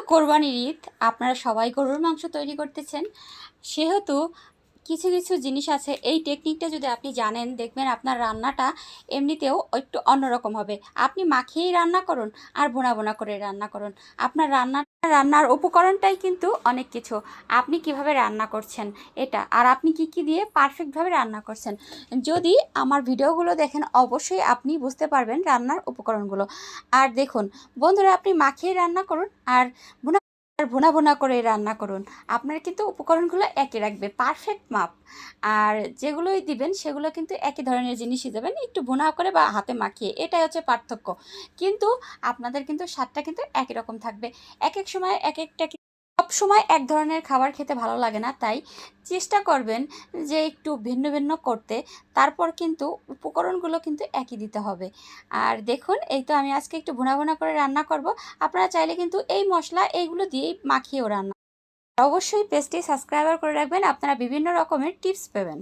কোরবানির ঈদ, আপনারা সবাই গরুর মাংস তৈরি করতেছেন। সেহেতু কিছু কিছু জিনিস আছে, এই টেকনিকটা যদি আপনি জানেন, দেখবেন আপনার রান্নাটা এমনিতেও একটু অন্যরকম হবে। আপনি মাখিয়েই রান্না করুন আর বোনা বোনা করে রান্না করুন, আপনার রান্নার উপকরণটাই কিন্তু অনেক কিছু। আপনি কিভাবে রান্না করছেন এটা, আর আপনি কি কি দিয়ে পারফেক্টভাবে রান্না করছেন, যদি আমার ভিডিওগুলো দেখেন অবশ্যই আপনি বুঝতে পারবেন রান্নার উপকরণগুলো। আর দেখুন বন্ধুরা, আপনি মাখিয়ে রান্না করুন আর ভুনা ভুনা করে রান্না করুন, আপনার কিন্তু উপকরণগুলো একই রাখবে, পারফেক্ট মাপ। আর যেগুলোই দিবেন সেগুলো কিন্তু একই ধরনের জিনিসই দেবেন, একটু ভুনা করে বা হাতে মাখিয়ে, এটাই হচ্ছে পার্থক্য। কিন্তু আপনাদের কিন্তু স্বাদটা কিন্তু একই রকম থাকবে। এক এক সময় এক একটা সব সময় এক ধরনের খাবার খেতে ভালো লাগে না, তাই চেষ্টা করবেন যে একটু ভিন্ন ভিন্ন করতে। তারপর কিন্তু উপকরণগুলো কিন্তু একই দিতে হবে। আর দেখুন, এই তো আমি আজকে একটু ভুনা ভুনা করে রান্না করব। আপনারা চাইলে কিন্তু এই মশলা এইগুলো দিয়েই মাখিয়েও রান্না, অবশ্যই পেজটি সাবস্ক্রাইবার করে রাখবেন, আপনারা বিভিন্ন রকমের টিপস পাবেন।